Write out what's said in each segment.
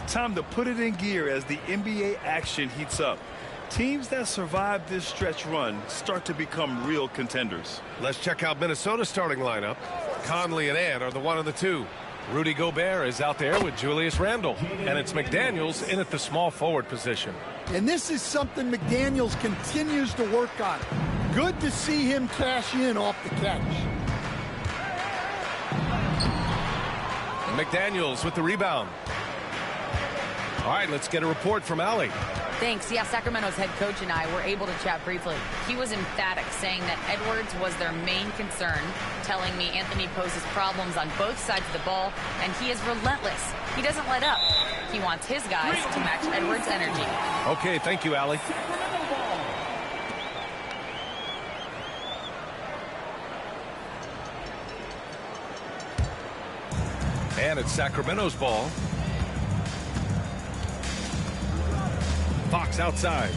It's time to put it in gear as the NBA action heats up. Teams that survive this stretch run start to become real contenders. Let's check out Minnesota's starting lineup. Conley and Ant are the 1 and the 2. Rudy Gobert is out there with Julius Randle. And it's McDaniels in at the small forward position. And this is something McDaniels continues to work on. Good to see him cash in off the catch. McDaniels with the rebound. All right, let's get a report from Allie. Thanks. Yeah, Sacramento's head coach and I were able to chat briefly. He was emphatic, saying that Edwards was their main concern, telling me Anthony poses problems on both sides of the ball, and he is relentless. He doesn't let up. He wants his guys to match Edwards' energy. Okay, thank you, Allie. And it's Sacramento's ball. Fox outside.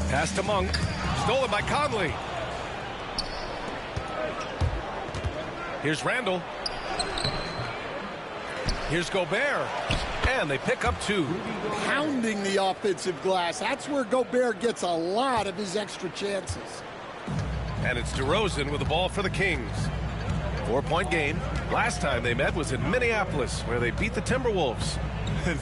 Pass to Monk. Stolen by Conley. Here's Randle. Here's Gobert. And they pick up 2. Pounding the offensive glass. That's where Gobert gets a lot of his extra chances. And it's DeRozan with the ball for the Kings. 4-point game. Last time they met was in Minneapolis, where they beat the Timberwolves.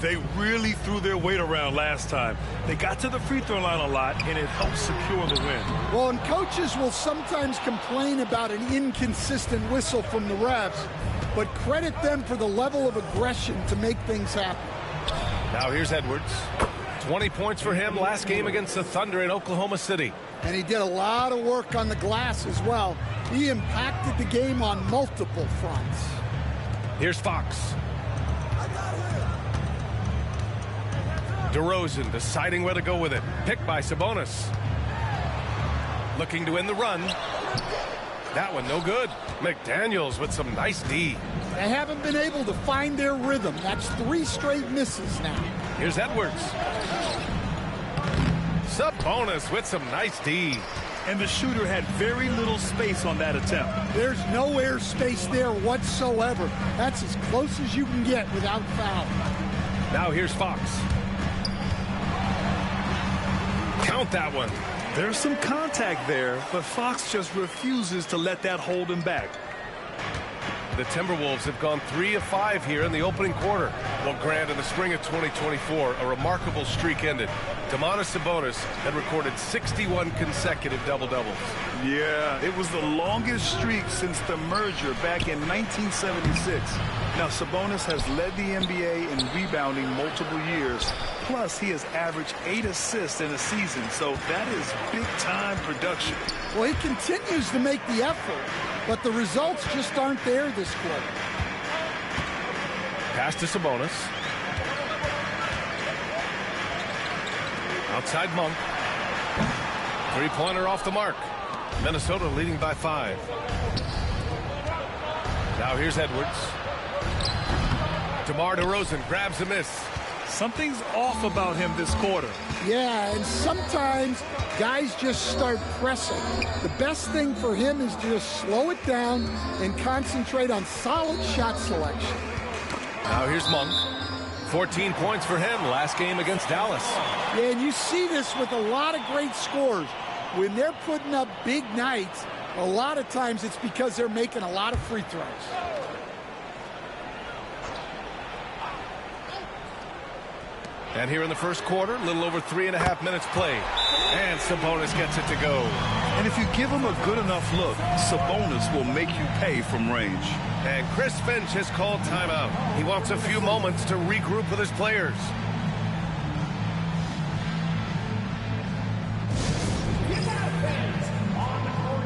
They really threw their weight around last time. They got to the free throw line a lot, and it helped secure the win. Well, and coaches will sometimes complain about an inconsistent whistle from the refs, but credit them for the level of aggression to make things happen. Now here's Edwards. 20 points for him last game against the Thunder in Oklahoma City. And he did a lot of work on the glass as well. He impacted the game on multiple fronts. Here's Fox. DeRozan deciding where to go with it. Picked by Sabonis. Looking to end the run. That one no good. McDaniels with some nice D. They haven't been able to find their rhythm. That's 3 straight misses now. Here's Edwards. Sabonis with some nice D. And the shooter had very little space on that attempt. There's no air space there whatsoever. That's as close as you can get without foul. Now here's Fox. Count that one. There's some contact there, but Fox just refuses to let that hold him back. The Timberwolves have gone 3 of 5 here in the opening quarter. Well, Grant, in the spring of 2024, a remarkable streak ended. Domantas Sabonis had recorded 61 consecutive double-doubles. Yeah, it was the longest streak since the merger back in 1976. Now, Sabonis has led the NBA in rebounding multiple years. Plus, he has averaged 8 assists in a season, so that is big-time production. Well, he continues to make the effort, but the results just aren't there this quarter. Pass to Sabonis. Outside Monk. 3-pointer off the mark. Minnesota leading by 5. Now here's Edwards. DeMar DeRozan grabs a miss. Something's off about him this quarter. Yeah, and sometimes guys just start pressing. The best thing for him is to just slow it down and concentrate on solid shot selection. Now here's Monk. 14 points for him last game against Dallas. Yeah, and you see this with a lot of great scores. When they're putting up big nights, a lot of times it's because they're making a lot of free throws. And here in the first quarter, a little over 3.5 minutes played. And Sabonis gets it to go. And if you give him a good enough look, Sabonis will make you pay from range. And Chris Finch has called timeout. He wants a few moments to regroup with his players. On the court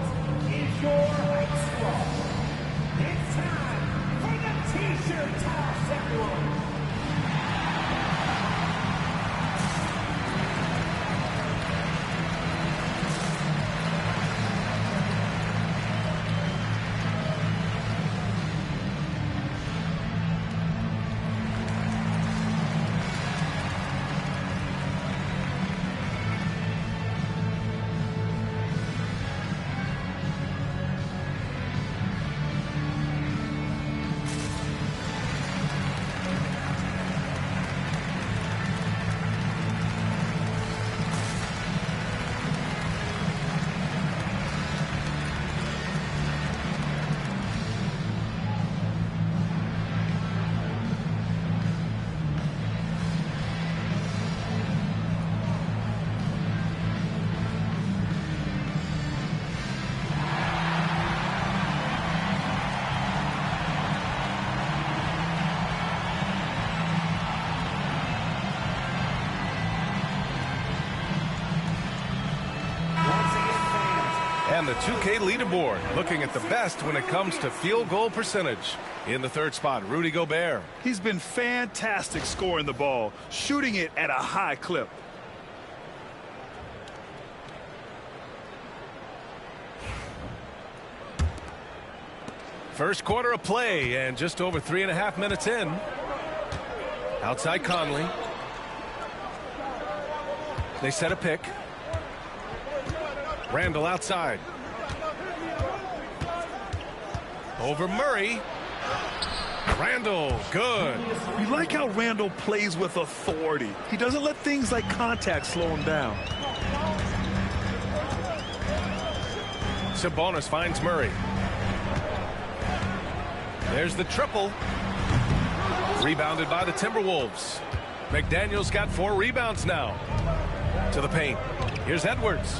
is your ice wall. It's time for the T-shirt toss, everyone. And the 2K leaderboard, looking at the best when it comes to field goal percentage. In the third spot, Rudy Gobert. He's been fantastic scoring the ball, shooting it at a high clip. First quarter of play, and just over 3.5 minutes in. Outside Conley. They set a pick. Randall outside. Over Murray. Randall, good. You like how Randall plays with authority. He doesn't let things like contact slow him down. Sabonis finds Murray. There's the triple. Rebounded by the Timberwolves. McDaniels got 4 rebounds now. To the paint. Here's Edwards.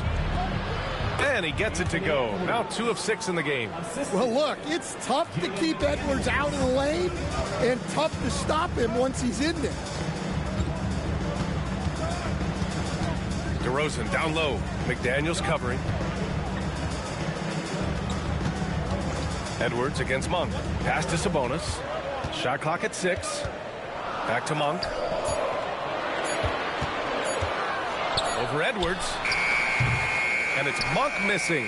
And he gets it to go. Now 2 of 6 in the game. Well, look, it's tough to keep Edwards out of the lane and tough to stop him once he's in there. DeRozan down low. McDaniels covering. Edwards against Monk. Pass to Sabonis. Shot clock at 6. Back to Monk. Over Edwards. And it's Monk missing.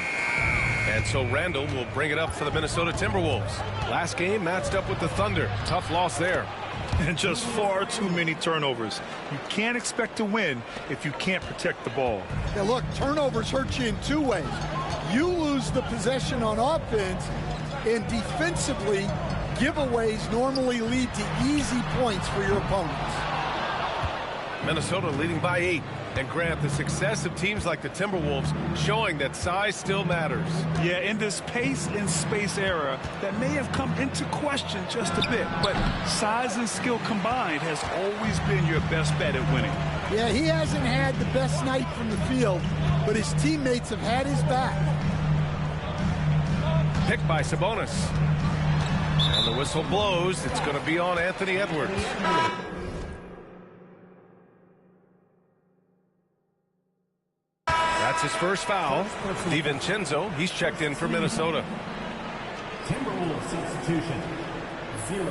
And so Randall will bring it up for the Minnesota Timberwolves. Last game matched up with the Thunder. Tough loss there. And just far too many turnovers. You can't expect to win if you can't protect the ball. Now, look, turnovers hurt you in 2 ways. You lose the possession on offense, and defensively, giveaways normally lead to easy points for your opponents. Minnesota leading by 8. And Grant, the success of teams like the Timberwolves showing that size still matters. Yeah, in this pace and space era, that may have come into question just a bit, but size and skill combined has always been your best bet at winning. Yeah, he hasn't had the best night from the field, but his teammates have had his back. Picked by Sabonis. And the whistle blows. It's going to be on Anthony Edwards. That's his first foul. DiVincenzo, he's checked in for Minnesota. Timberwolves substitution. 0.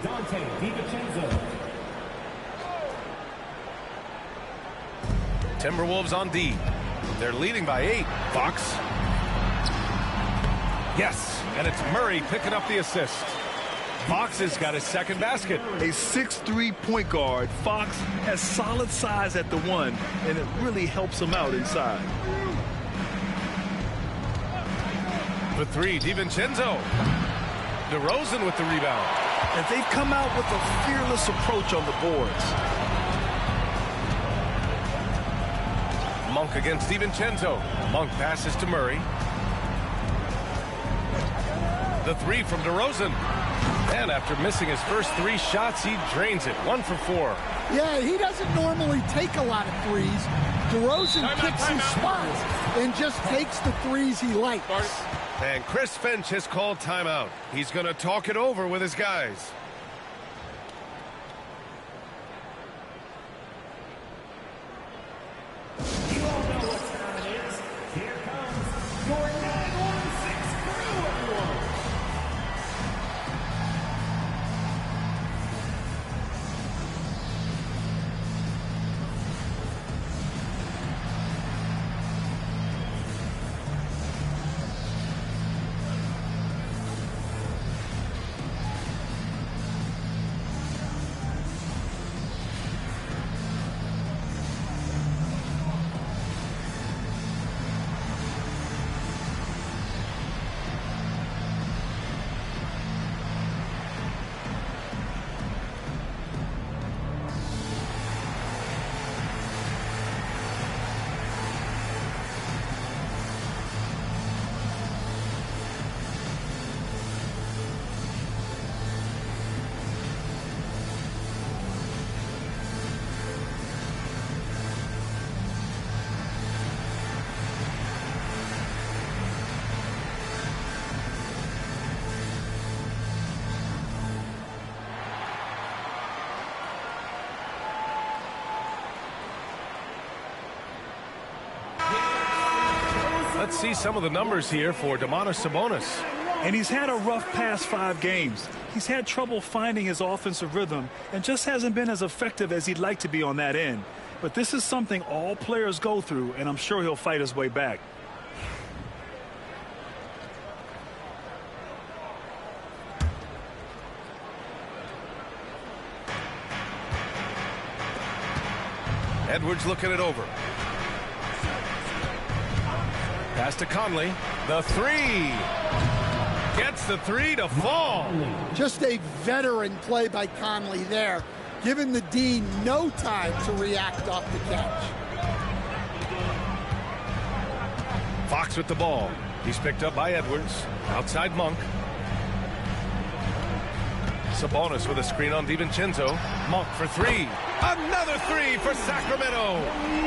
Dante DiVincenzo. Timberwolves on D. They're leading by 8. Fox. Yes, and it's Murray picking up the assist. Fox has got his second basket. A 6'3" point guard, Fox has solid size at the 1, and it really helps him out inside. For 3, DiVincenzo. DeRozan with the rebound. And they've come out with a fearless approach on the boards. Monk against DiVincenzo. Monk passes to Murray. The 3 from DeRozan. And after missing his first 3 shots, he drains it. 1 for 4. Yeah, he doesn't normally take a lot of threes. DeRozan picks his spots and just takes the threes he likes. And Chris Finch has called timeout. He's going to talk it over with his guys. You all know what time it is. Here comes your 916 crew, everyone. Let's see some of the numbers here for Domantas Sabonis. And he's had a rough past 5 games. He's had trouble finding his offensive rhythm and just hasn't been as effective as he'd like to be on that end. But this is something all players go through, and I'm sure he'll fight his way back. Edwards looking it over. Pass to Conley. The 3. Gets the 3 to fall. Just a veteran play by Conley there, giving the D no time to react off the catch. Fox with the ball. He's picked up by Edwards. Outside Monk. Sabonis with a screen on DiVincenzo. Monk for 3. Another 3 for Sacramento.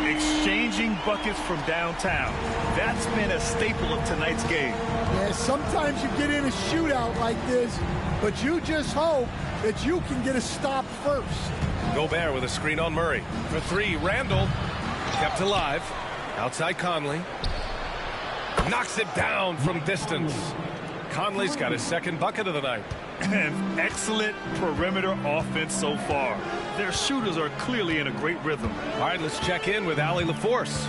Exchanging buckets from downtown. That's been a staple of tonight's game. Yeah, sometimes you get in a shootout like this, but you just hope that you can get a stop first. Gobert with a screen on Murray. For 3, Randall. Kept alive. Outside Conley. Knocks it down from distance. Conley's got his second bucket of the night. And excellent perimeter offense so far. Their shooters are clearly in a great rhythm. All right, let's check in with Allie LaForce.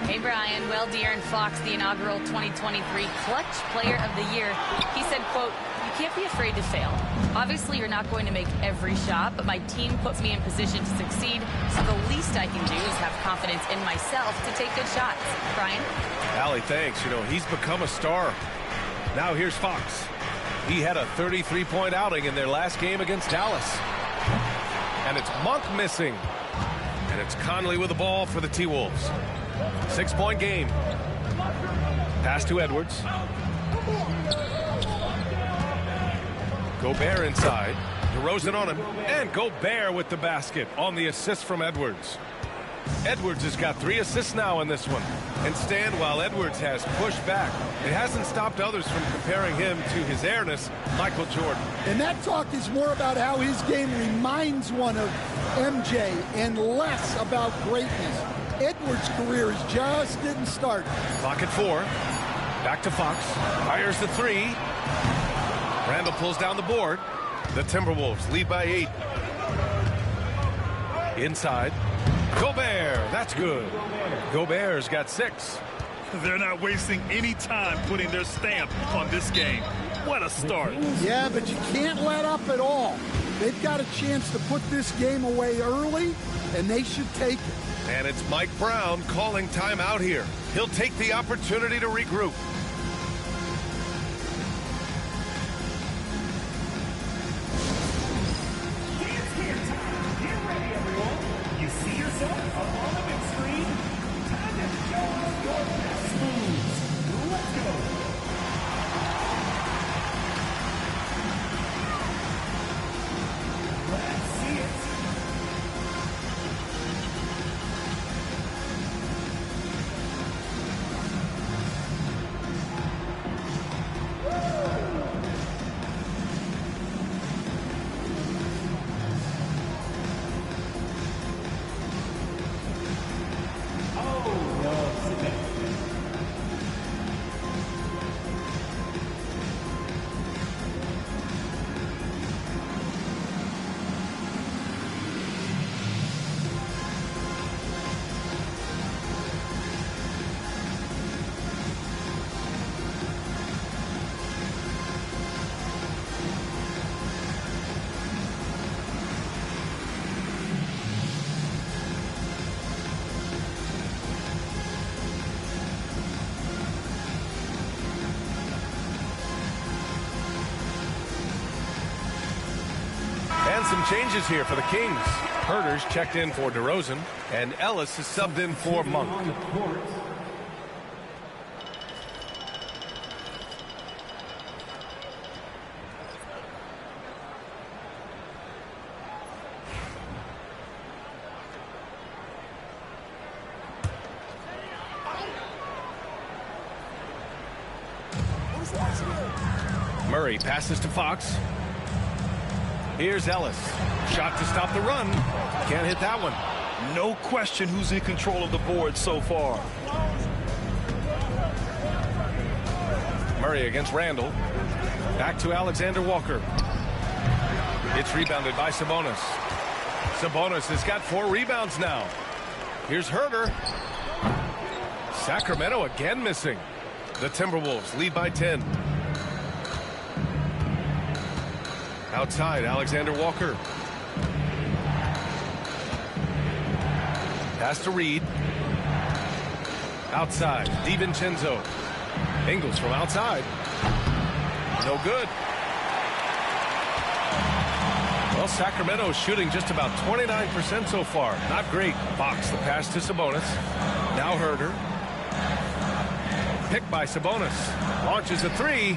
Hey, Brian. Well, De'Aaron Fox, the inaugural 2023 Clutch Player of the Year, he said, quote, "You can't be afraid to fail. Obviously, you're not going to make every shot, but my team puts me in position to succeed, so the least I can do is have confidence in myself to take good shots." Brian? Allie, thanks. You know, he's become a star. Now here's Fox. He had a 33-point outing in their last game against Dallas. And it's Monk missing. And it's Conley with the ball for the T-Wolves. 6-point game. Pass to Edwards. Gobert inside. DeRozan on him. And Gobert with the basket on the assist from Edwards. Edwards has got 3 assists now in this one. And Stan, while Edwards has pushed back, it hasn't stopped others from comparing him to his airness, Michael Jordan. And that talk is more about how his game reminds one of MJ and less about greatness. Edwards' career is just getting started. Clock at 4. Back to Fox. Fires the 3. Randall pulls down the board. The Timberwolves lead by 8. Inside. Gobert, that's good. Gobert's got 6. They're not wasting any time putting their stamp on this game. What a start. Yeah, but you can't let up at all. They've got a chance to put this game away early, and they should take it. And it's Mike Brown calling timeout here. He'll take the opportunity to regroup. And some changes here for the Kings. Herter's checked in for DeRozan, and Ellis is subbed in for Monk. Murray passes to Fox. Here's Ellis. Shot to stop the run. Can't hit that one. No question who's in control of the board so far. Murray against Randall. Back to Alexander Walker. It's rebounded by Sabonis. Sabonis has got 4 rebounds now. Here's Herder. Sacramento again missing. The Timberwolves lead by 10. Outside, Alexander Walker. Pass to Reed. Outside, DiVincenzo. Ingles from outside. No good. Well, Sacramento is shooting just about 29% so far. Not great. Fox, the pass to Sabonis. Now Herder. Picked by Sabonis. Launches a 3.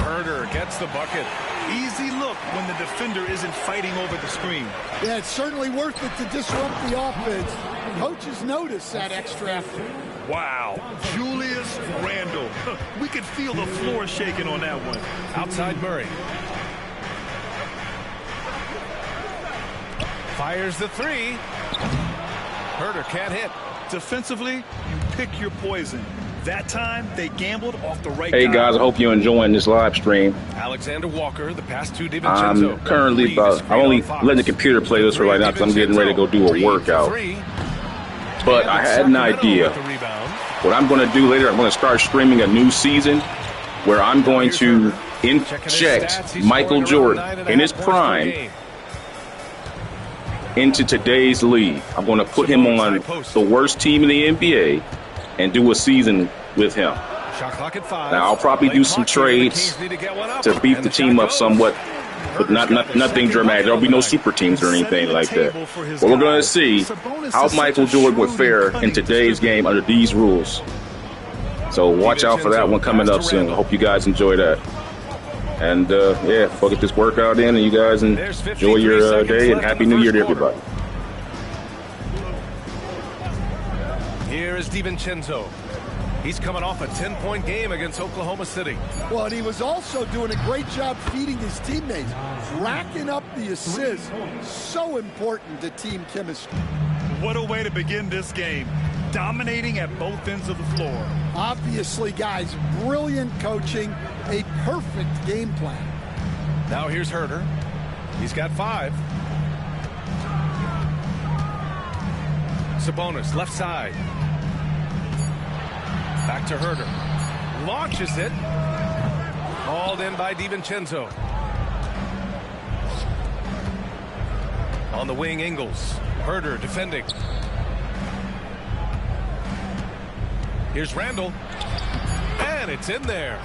Herder gets the bucket. Easy look when the defender isn't fighting over the screen. Yeah, it's certainly worth it to disrupt the offense. Coaches notice that extra effort. Wow, Julius Randle. We could feel the floor shaking on that one. Outside Murray. Fires the 3. Herder can't hit. Defensively, you pick your poison. That time, they gambled off the right Hey guy. guys, I hope you're enjoying this live stream. Alexander Walker, the pass to DiVincenzo. I'm currently I'm only letting the computer play this for right now because I'm getting ready to go do a workout. But I had an idea. What I'm going to do later, I'm going to start streaming a new season where I'm going to inject Michael Jordan in his prime into today's league. I'm going to put him on the worst team in the NBA and do a season with him. Now, I'll probably do some trades to beef the team up somewhat, but nothing dramatic. There'll be no super teams or anything like that. But we're going to see how Michael Jordan would fare in today's game under these rules. So watch out for that one coming up soon. I hope you guys enjoy that. And, yeah, we'll get this workout in, and you guys enjoy your day, and Happy New Year to everybody. Here is DiVincenzo. He's coming off a 10-point game against Oklahoma City. Well, and he was also doing a great job feeding his teammates, racking up the assists. So important to team chemistry. What a way to begin this game. Dominating at both ends of the floor. Obviously, guys, brilliant coaching, a perfect game plan. Now here's Herder. He's got 5. Sabonis, left side. Back to Herder. Launches it. Hauled in by DiVincenzo. On the wing, Ingles. Herder defending. Here's Randall. And it's in there.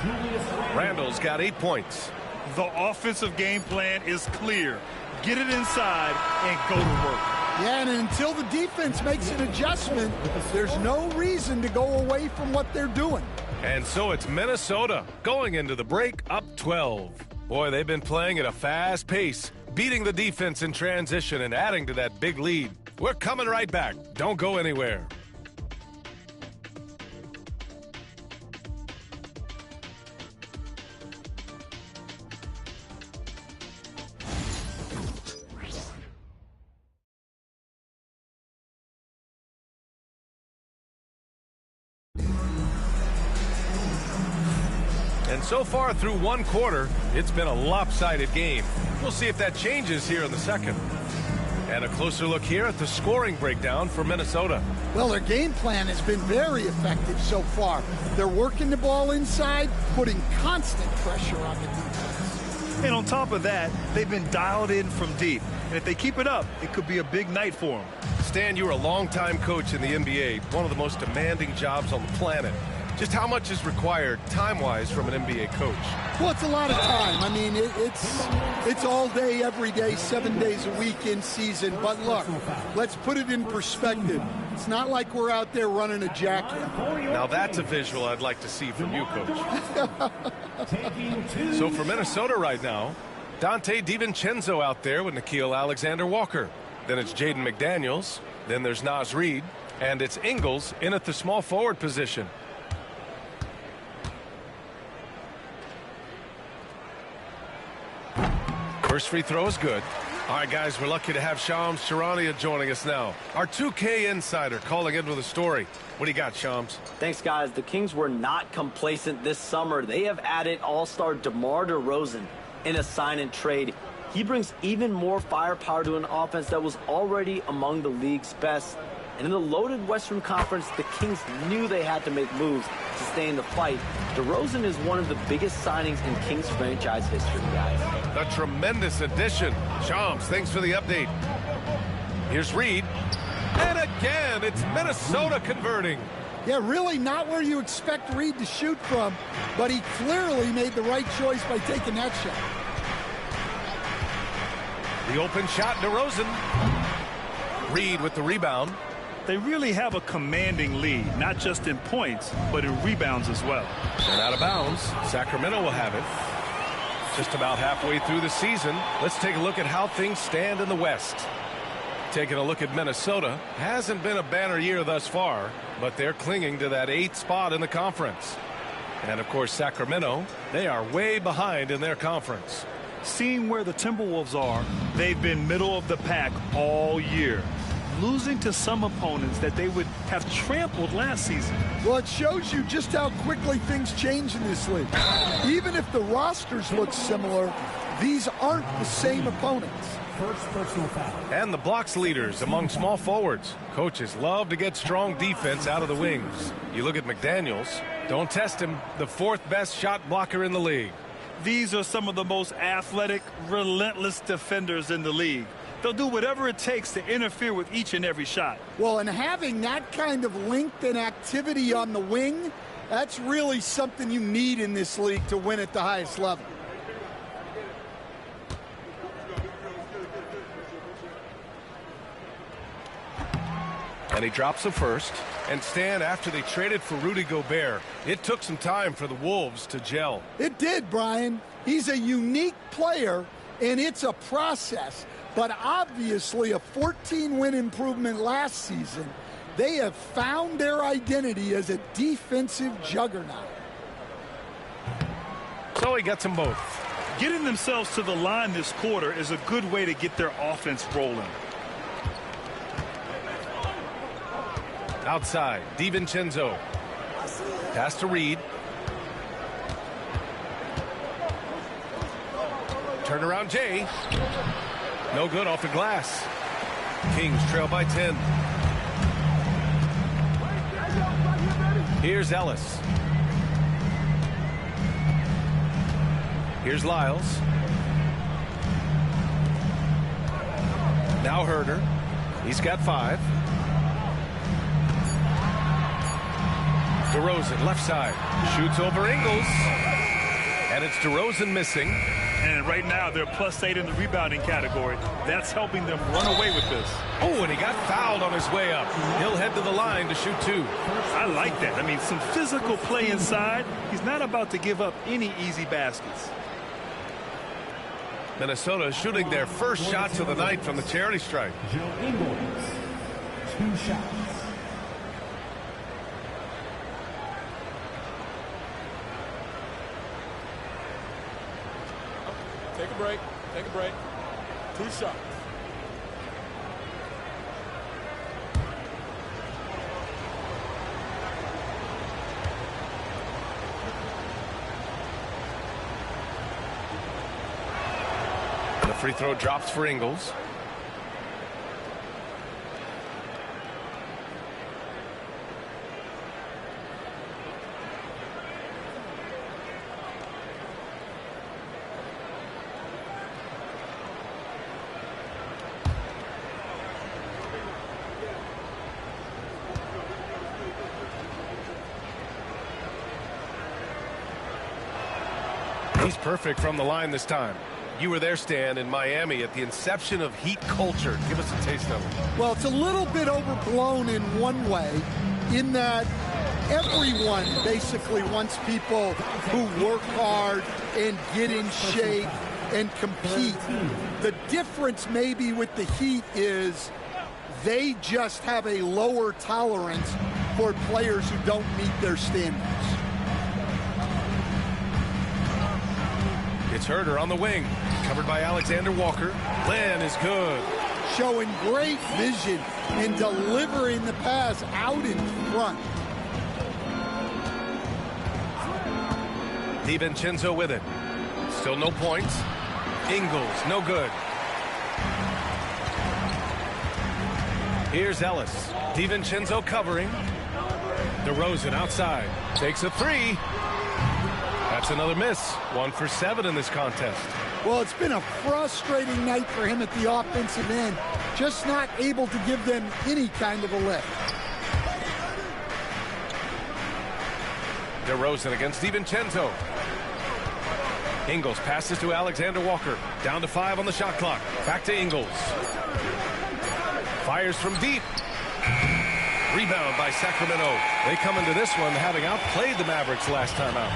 Randall's got 8 points. The offensive game plan is clear. Get it inside and go to work. Yeah, and until the defense makes an adjustment, there's no reason to go away from what they're doing. And so it's Minnesota going into the break up 12. Boy, they've been playing at a fast pace, beating the defense in transition and adding to that big lead. We're coming right back. Don't go anywhere. And so far through one quarter, it's been a lopsided game. We'll see if that changes here in the second. And a closer look here at the scoring breakdown for Minnesota. Well, their game plan has been very effective so far. They're working the ball inside, putting constant pressure on the defense. And on top of that, they've been dialed in from deep. And if they keep it up, it could be a big night for them. Stan, you were a longtime coach in the NBA, one of the most demanding jobs on the planet. Just how much is required time-wise from an NBA coach? Well, it's a lot of time. I mean, it's all day, every day, 7 days a week in season. But look, let's put it in perspective. It's not like we're out there running a jacket. Now that's a visual I'd like to see from you, Coach. So for Minnesota right now, Dante DiVincenzo out there with Nickeil Alexander-Walker. Then it's Jaden McDaniels. Then there's Naz Reid. And it's Ingles in at the small forward position. First free throw is good. All right, guys, we're lucky to have Shams Charania joining us now. Our 2K insider calling in with a story. What do you got, Shams? Thanks, guys. The Kings were not complacent this summer. They have added all-star DeMar DeRozan in a sign-and-trade. He brings even more firepower to an offense that was already among the league's best. And in the loaded Western Conference, the Kings knew they had to make moves to stay in the fight. DeRozan is one of the biggest signings in Kings franchise history, guys. A tremendous addition. Shams, thanks for the update. Here's Reed. And again, it's Minnesota converting. Yeah, really not where you expect Reed to shoot from, but he clearly made the right choice by taking that shot. The open shot, DeRozan. Reed with the rebound. They really have a commanding lead, not just in points, but in rebounds as well. And out of bounds, Sacramento will have it. Just about halfway through the season, let's take a look at how things stand in the West. Taking a look at Minnesota, hasn't been a banner year thus far, but they're clinging to that 8th spot in the conference. And of course, Sacramento, they are way behind in their conference. Seeing where the Timberwolves are, they've been middle of the pack all year, losing to some opponents that they would have trampled last season. Well, it shows you just how quickly things change in this league. Even if the rosters look similar, these aren't the same opponents. First personal foul. And the blocks leaders among small forwards. Coaches love to get strong defense out of the wings. You look at McDaniels, don't test him, the 4th best shot blocker in the league. These are some of the most athletic, relentless defenders in the league. They'll do whatever it takes to interfere with each and every shot. Well, and having that kind of length and activity on the wing, that's really something you need in this league to win at the highest level. And he drops the first. And Stan, after they traded for Rudy Gobert, it took some time for the Wolves to gel. It did, Brian. He's a unique player, and it's a process. But obviously a 14-win improvement last season. They have found their identity as a defensive juggernaut. So he gets them both. Getting themselves to the line this quarter is a good way to get their offense rolling. Outside, DiVincenzo. Pass to Reed. Turnaround Jay. No good off the glass. Kings trail by 10. Here's Ellis. Here's Lyles. Now Herder. He's got 5. DeRozan, left side. Shoots over Ingles. And it's DeRozan missing. And right now, they're +8 in the rebounding category. That's helping them run away with this. Oh, and he got fouled on his way up. He'll head to the line to shoot 2. I like that. I mean, some physical play inside. He's not about to give up any easy baskets. Minnesota shooting their first shots of the night from the charity stripe. Joe Ingles, 2 shots. Take a break. Take a break. 2 shots. The free throw drops for Ingles. He's perfect from the line this time. You were there, Stan, in Miami at the inception of Heat culture. Give us a taste of it. Well, it's a little bit overblown in one way, in that everyone basically wants people who work hard and get in shape and compete. The difference maybe with the Heat is they just have a lower tolerance for players who don't meet their standards. It's Herder on the wing. Covered by Alexander Walker. Len is good. Showing great vision and delivering the pass out in front. DiVincenzo with it. Still no points. Ingles, no good. Here's Ellis. DiVincenzo covering. DeRozan outside. Takes a three. That's another miss. 1 for 7 in this contest. Well, it's been a frustrating night for him at the offensive end. Just not able to give them any kind of a lift. DeRozan against DiVincenzo. Ingles passes to Alexander Walker. Down to 5 on the shot clock. Back to Ingles. Fires from deep. Rebound by Sacramento. They come into this one having outplayed the Mavericks last time out.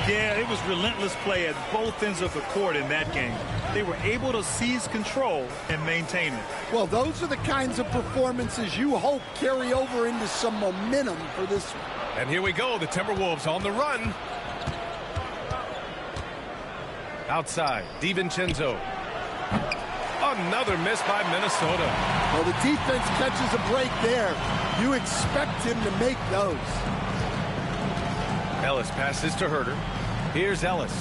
Yeah, it was relentless play at both ends of the court in that game. They were able to seize control and maintain it. Well, those are the kinds of performances you hope carry over into some momentum for this one. And here we go, the Timberwolves on the run. Outside, DiVincenzo. Another miss by Minnesota. Well, the defense catches a break there. You expect him to make those. Ellis passes to Herder. Here's Ellis.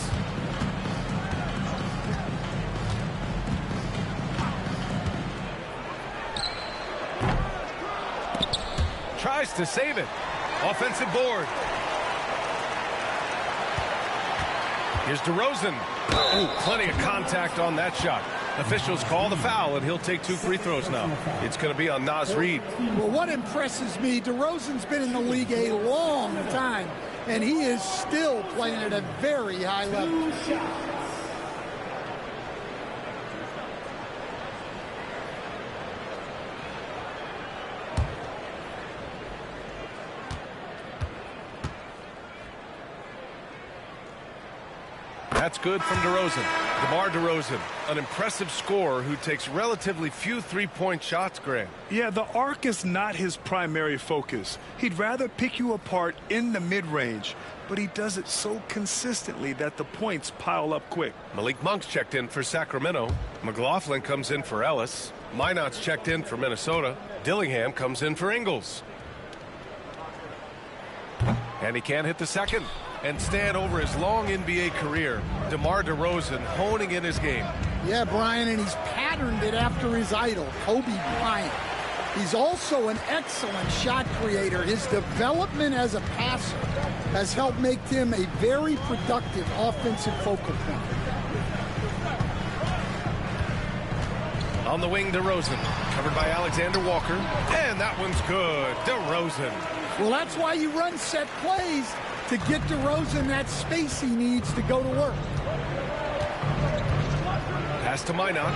Tries to save it. Offensive board. Here's DeRozan. Ooh, plenty of contact on that shot. Officials call the foul, and he'll take 2 free throws now. It's going to be on Naz Reid. Well, what impresses me, DeRozan's been in the league a long time, and he is still playing at a very high level. That's good from DeRozan. DeMar DeRozan, an impressive scorer who takes relatively few three-point shots, Graham. Yeah, the arc is not his primary focus. He'd rather pick you apart in the mid-range, but he does it so consistently that the points pile up quick. Malik Monk's checked in for Sacramento. McLaughlin comes in for Ellis. Minot's checked in for Minnesota. Dillingham comes in for Ingles. And he can't hit the second. And stand over his long NBA career, DeMar DeRozan honing in his game. Yeah, Brian, and he's patterned it after his idol, Kobe Bryant. He's also an excellent shot creator. His development as a passer has helped make him a very productive offensive focal point. On the wing, DeRozan, covered by Alexander Walker. And that one's good. DeRozan. Well, that's why you run set plays, to get DeRozan that space he needs to go to work. Pass to Minot.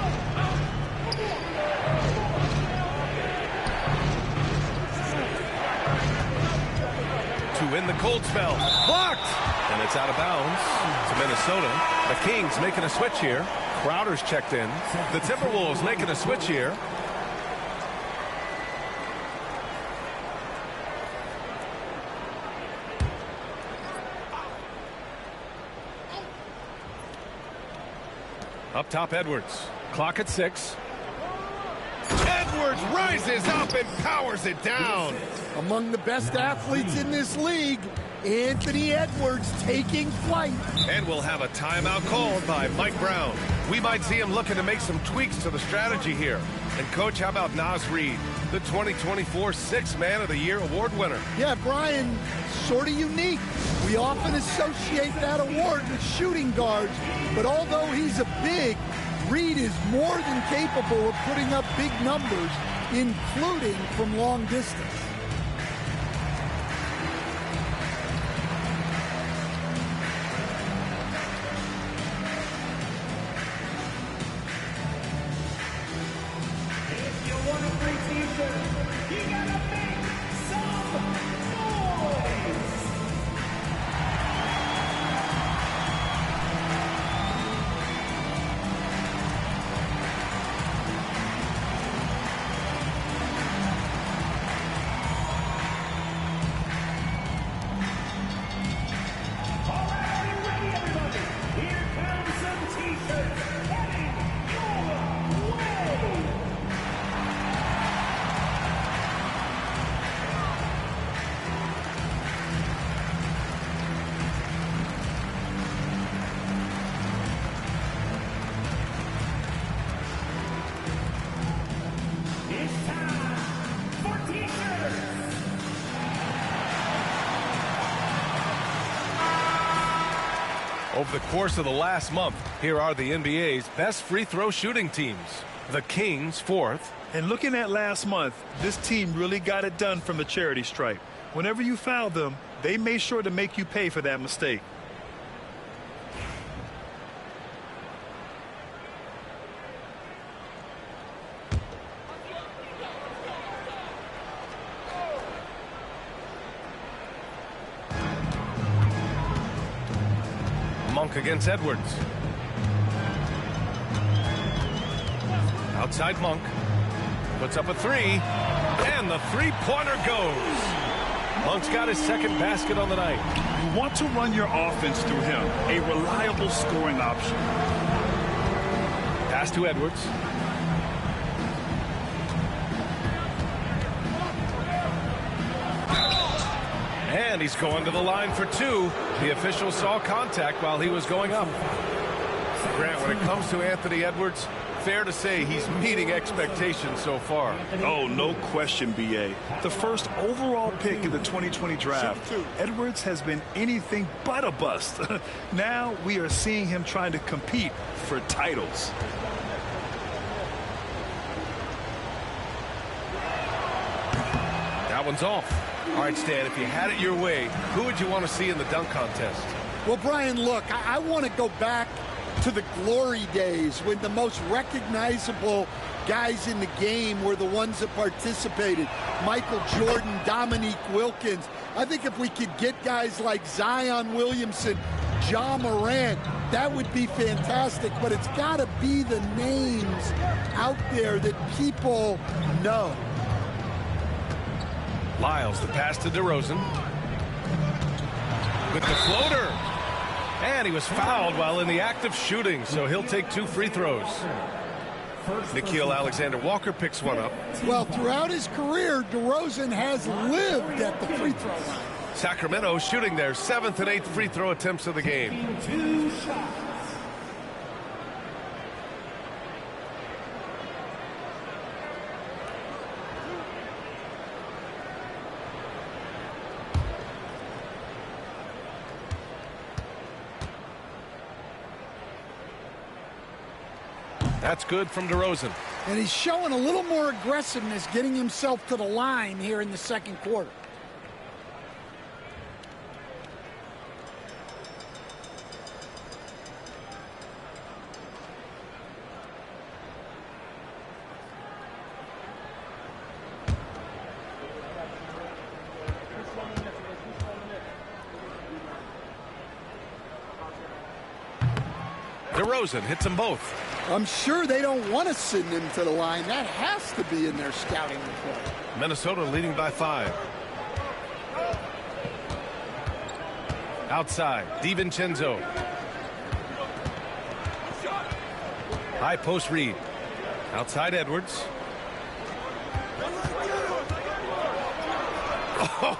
To win the cold spell. Blocked! And it's out of bounds to Minnesota. The Kings making a switch here. Crowder's checked in. The Timberwolves making a switch here. Up top, Edwards. Clock at 6. Edwards rises up and powers it down. Among the best athletes in this league, Anthony Edwards taking flight. And we'll have a timeout called by Mike Brown. We might see him looking to make some tweaks to the strategy here. And, Coach, how about Naz Reid, the 2024 Sixth Man of the Year award winner? Yeah, Brian, sort of unique. We often associate that award with shooting guards, but although he's a big, Reid is more than capable of putting up big numbers, including from long distance. Here comes some Over the course of the last month, here are the NBA's best free throw shooting teams. The Kings, 4th. And looking at last month, this team really got it done from the charity stripe. Whenever you foul them, they made sure to make you pay for that mistake. Monk against Edwards. Outside Monk. Puts up a three. And the three-pointer goes. Monk's got his second basket on the night. You want to run your offense through him. A reliable scoring option. Pass to Edwards. And he's going to the line for two. The official saw contact while he was going up. Grant, when it comes to Anthony Edwards, fair to say he's meeting expectations so far. Oh, no question, B.A. The first overall pick in the 2020 draft, Edwards has been anything but a bust. Now we are seeing him trying to compete for titles. That one's off. All right, Stan, if you had it your way, who would you want to see in the dunk contest? Well, Brian, look, I want to go back to the glory days when the most recognizable guys in the game were the ones that participated. Michael Jordan, Dominique Wilkins. I think if we could get guys like Zion Williamson, Ja Morant, that would be fantastic. But it's got to be the names out there that people know. Lyles, the pass to DeRozan. With the floater. And he was fouled while in the act of shooting, so he'll take two free throws. Nickeil Alexander-Walker picks one up. Well, throughout his career, DeRozan has lived at the free throw line. Sacramento shooting their 7th and 8th free throw attempts of the game. 2 shots. That's good from DeRozan. And he's showing a little more aggressiveness getting himself to the line here in the second quarter. DeRozan hits them both. I'm sure they don't want to send him to the line. That has to be in their scouting report. Minnesota leading by 5. Outside, DiVincenzo. High post read. Outside Edwards.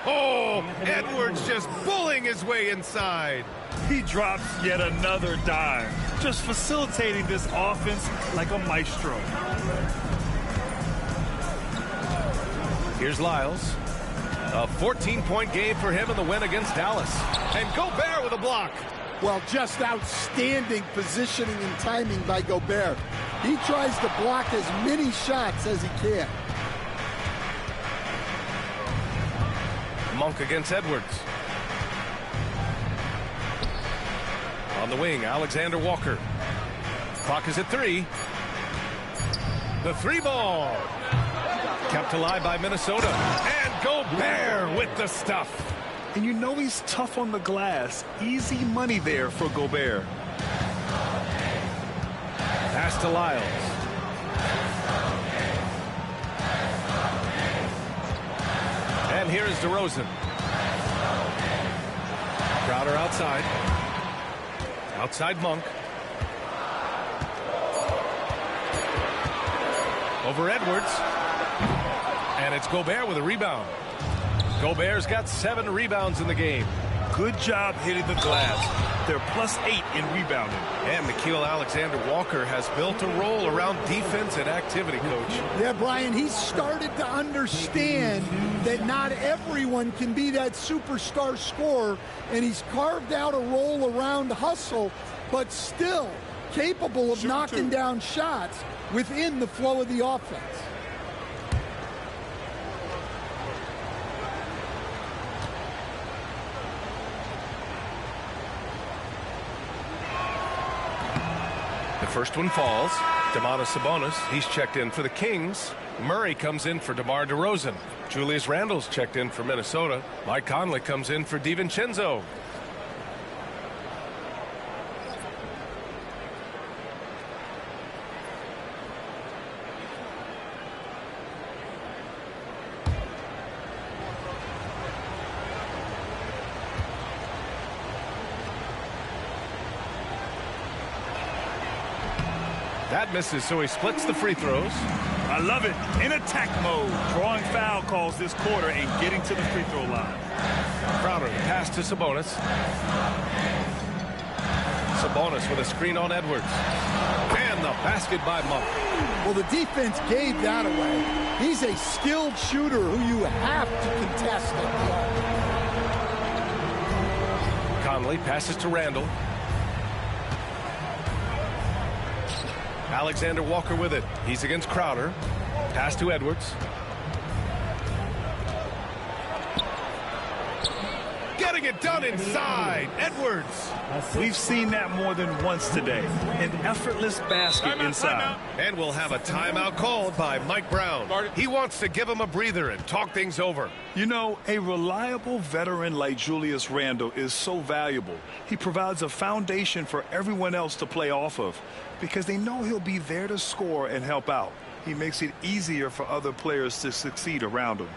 Oh, Edwards just bullying his way inside. He drops yet another dime, just facilitating this offense like a maestro. Here's Lyles. A 14-point game for him in the win against Dallas. And Gobert with a block. Well, just outstanding positioning and timing by Gobert. He tries to block as many shots as he can. Monk against Edwards. On the wing, Alexander Walker. Clock is at 3. The 3 ball. Kept alive by Minnesota. And Gobert with the stuff. And you know he's tough on the glass. Easy money there for Gobert. Pass to Lyles. And here is DeRozan. Crowder outside. Outside Monk. Over Edwards. And it's Gobert with a rebound. Gobert's got 7 rebounds in the game. Good job hitting the glass. They're +8 in rebounding. And Nickeil Alexander-Walker has built a role around defense and activity, Coach. Yeah, Brian, he's started to understand that not everyone can be that superstar scorer, and he's carved out a role around hustle, but still capable of knocking down shots within the flow of the offense. The first one falls. Domantas Sabonis, he's checked in for the Kings. Murray comes in for DeMar DeRozan. Julius Randle's checked in for Minnesota. Mike Conley comes in for DiVincenzo. That misses, so he splits the free throws. I love it. In attack mode, drawing foul calls this quarter and getting to the free throw line. Crowder, pass to Sabonis. Sabonis with a screen on Edwards. And the basket by Monk. Well, the defense gave that away. He's a skilled shooter who you have to contest at the arc. Conley passes to Randle. Alexander Walker with it. He's against Crowder. Pass to Edwards. Getting it done inside. Edwards. We've seen that more than once today. An effortless basket inside. And we'll have a timeout called by Mike Brown. He wants to give him a breather and talk things over. You know, a reliable veteran like Julius Randle is so valuable. He provides a foundation for everyone else to play off of because they know he'll be there to score and help out. He makes it easier for other players to succeed around him.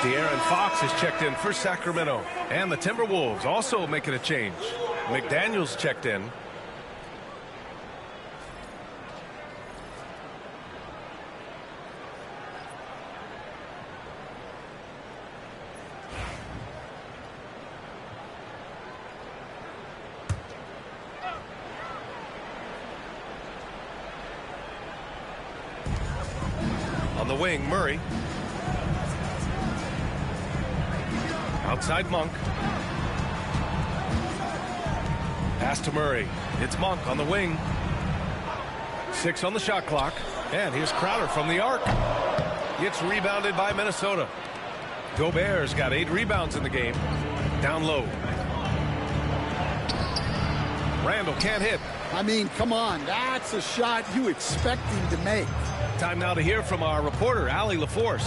De'Aaron Fox is checked in for Sacramento. And the Timberwolves also making a change. McDaniels checked in. On the wing, Murray. Outside Monk. Pass to Murray. It's Monk on the wing. 6 on the shot clock. And here's Crowder from the arc. It's rebounded by Minnesota. Gobert's got 8 rebounds in the game. Down low. Randle can't hit. I mean, come on. That's a shot you expect him to make. Time now to hear from our reporter, Allie LaForce.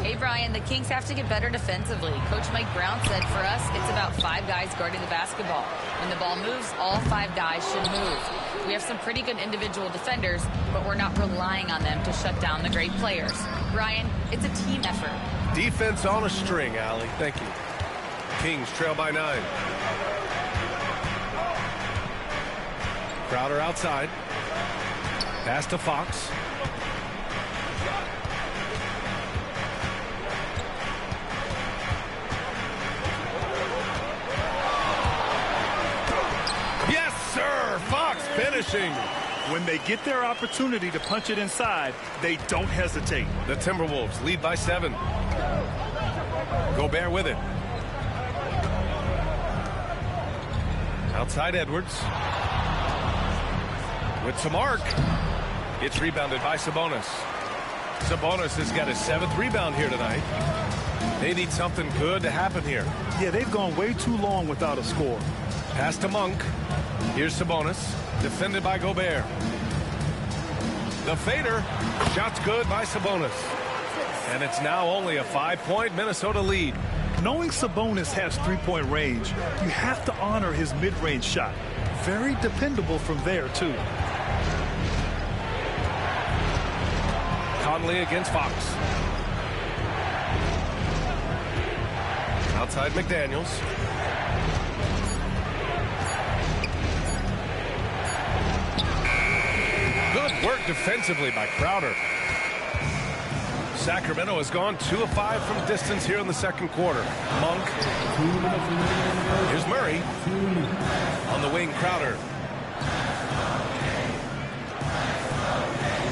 Hey, Brian, the Kings have to get better defensively. Coach Mike Brown said for us, it's about 5 guys guarding the basketball. When the ball moves, all 5 guys should move. We have some pretty good individual defenders, but we're not relying on them to shut down the great players. Brian, it's a team effort. Defense on a string, Allie. Thank you. Kings trail by 9. Crowder outside. Pass to Fox. pushing. When they get their opportunity to punch it inside, they don't hesitate. The Timberwolves lead by 7. Gobert with it. Outside Edwards. With some arc. It's rebounded by Sabonis. Sabonis has got his 7th rebound here tonight. They need something good to happen here. Yeah, they've gone way too long without a score. Pass to Monk. Here's Sabonis. Defended by Gobert. The fader. Shot's good by Sabonis. And it's now only a 5-point Minnesota lead. Knowing Sabonis has three-point range, you have to honor his mid-range shot. Very dependable from there, too. Conley against Fox. Outside McDaniels. Good work defensively by Crowder. Sacramento has gone 2 of 5 from distance here in the second quarter. Monk. Here's Murray. On the wing, Crowder.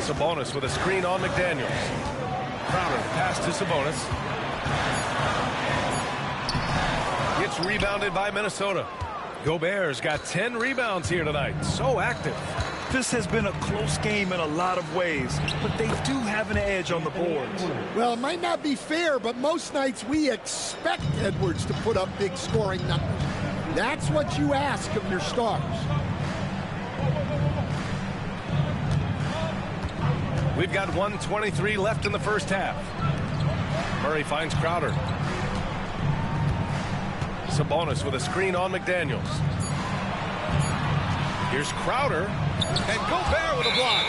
Sabonis with a screen on McDaniels. Crowder pass to Sabonis. It's rebounded by Minnesota. Gobert's got 10 rebounds here tonight. So active. This has been a close game in a lot of ways, but they do have an edge on the boards. Well, it might not be fair, but most nights we expect Edwards to put up big scoring numbers. That's what you ask of your stars. We've got 1:23 left in the first half. Murray finds Crowder. Sabonis with a screen on McDaniels. Here's Crowder. And Gobert with a block.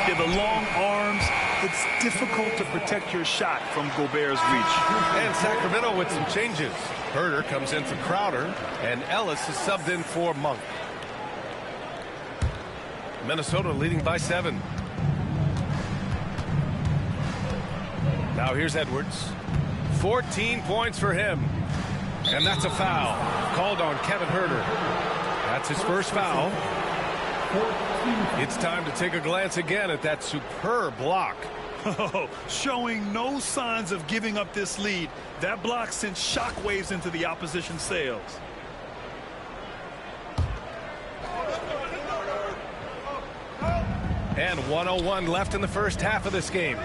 Yeah, the long arms, it's difficult to protect your shot from Gobert's reach. And Sacramento with some changes. Herter comes in for Crowder, and Ellis is subbed in for Monk. Minnesota leading by 7. Now here's Edwards. 14 points for him. And that's a foul. Called on Kevin Herter. That's his first foul. It's time to take a glance again at that superb block. Showing no signs of giving up this lead. That block sent shockwaves into the opposition sails. And 1:01 left in the first half of this game.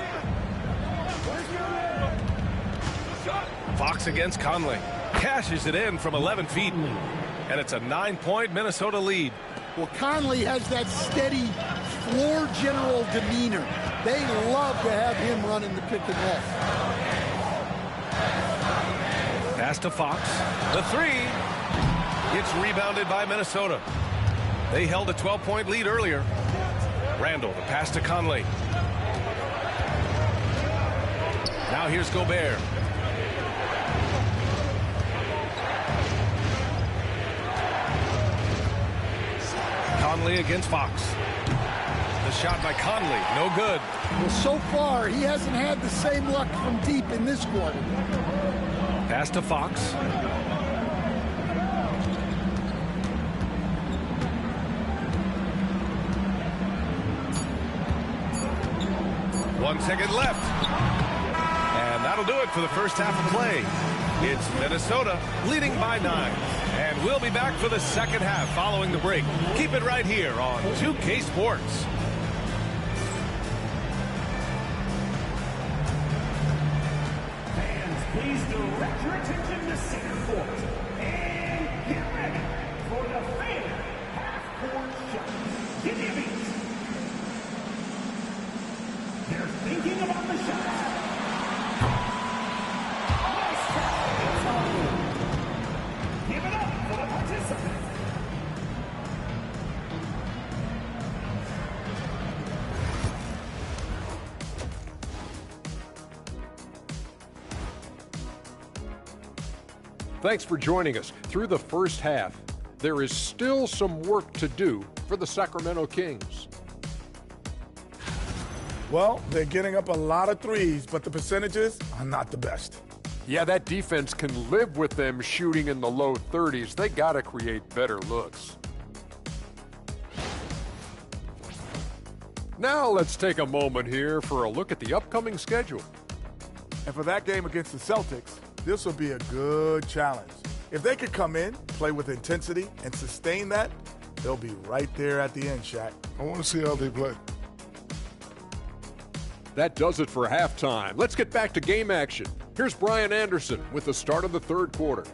Fox against Conley. Cashes it in from 11 feet. And it's a 9-point Minnesota lead. Well, Conley has that steady floor general demeanor. They love to have him running the pick and roll. Pass to Fox. The 3. It's rebounded by Minnesota. They held a 12-point lead earlier. Randall, the pass to Conley. Now here's Gobert. Conley against Fox. The shot by Conley, no good. Well, so far, he hasn't had the same luck from deep in this quarter. Pass to Fox. 1 second left. And that'll do it for the first half of play. It's Minnesota leading by 9. And we'll be back for the second half following the break. Keep it right here on 2K Sports. Fans, please direct your attention to center court. And get ready for the favorite half-court shot. Give me a beat. They're thinking about the shot. Give it up for the participant. Thanks for joining us through the first half. There is still some work to do for the Sacramento Kings. Well, they're getting up a lot of threes, but the percentages are not the best. Yeah, that defense can live with them shooting in the low 30s. They got to create better looks. Now let's take a moment here for a look at the upcoming schedule. And for that game against the Celtics, this will be a good challenge. If they could come in, play with intensity, and sustain that, they'll be right there at the end, Shaq. I want to see how they play. That does it for halftime. Let's get back to game action. Here's Brian Anderson with the start of the third quarter.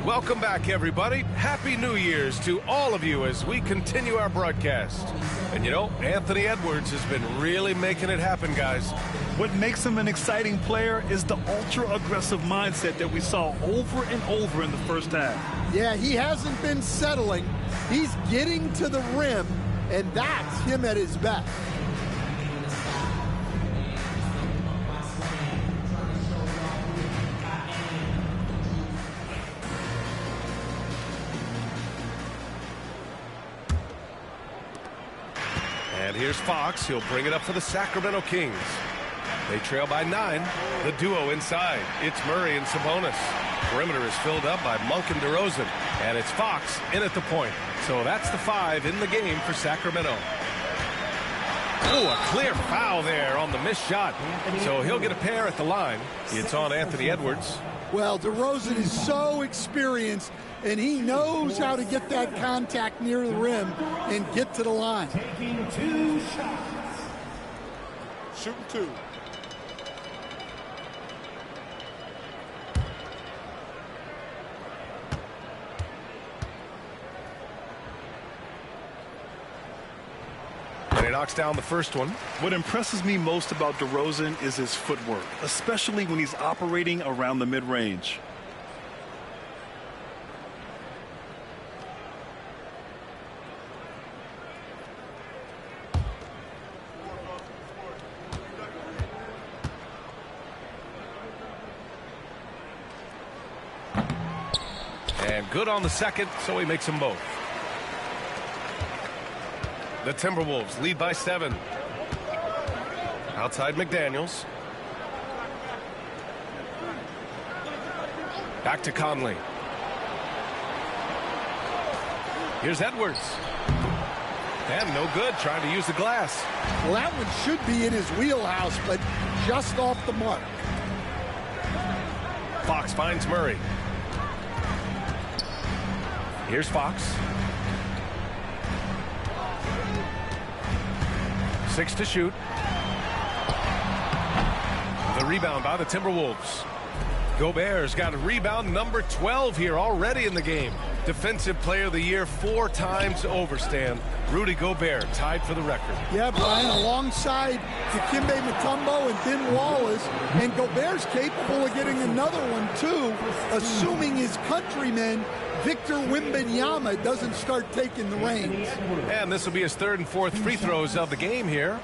Welcome back, everybody. Happy New Year's to all of you as we continue our broadcast. And you know, Anthony Edwards has been really making it happen, guys. What makes him an exciting player is the ultra-aggressive mindset that we saw over and over in the first half. Yeah, he hasn't been settling. He's getting to the rim, and that's him at his best. And here's Fox. He'll bring it up for the Sacramento Kings. They trail by 9. The duo inside. It's Murray and Sabonis. Perimeter is filled up by Monk and DeRozan. And it's Fox in at the point. So that's the 5 in the game for Sacramento. Oh, a clear foul there on the missed shot. So he'll get a pair at the line. It's on Anthony Edwards. Well, DeRozan is so experienced, and he knows how to get that contact near the rim and get to the line. Taking 2 shots. Shooting 2. And he knocks down the first one. What impresses me most about DeRozan is his footwork, especially when he's operating around the mid-range. And good on the second, so he makes them both. The Timberwolves lead by 7. Outside McDaniels. Back to Conley. Here's Edwards. And no good, trying to use the glass. Well, that one should be in his wheelhouse, but just off the mark. Fox finds Murray. Here's Fox. 6 to shoot. The rebound by the Timberwolves. Gobert's got a rebound number 12 here already in the game. Defensive Player of the Year 4 times over, Stan. Rudy Gobert tied for the record. Yeah, Brian, alongside Dikembe Mutombo and Ben Wallace, and Gobert's capable of getting another one too, assuming his countryman Victor Wembanyama doesn't start taking the reins. And this will be his 3rd and 4th free throws of the game here.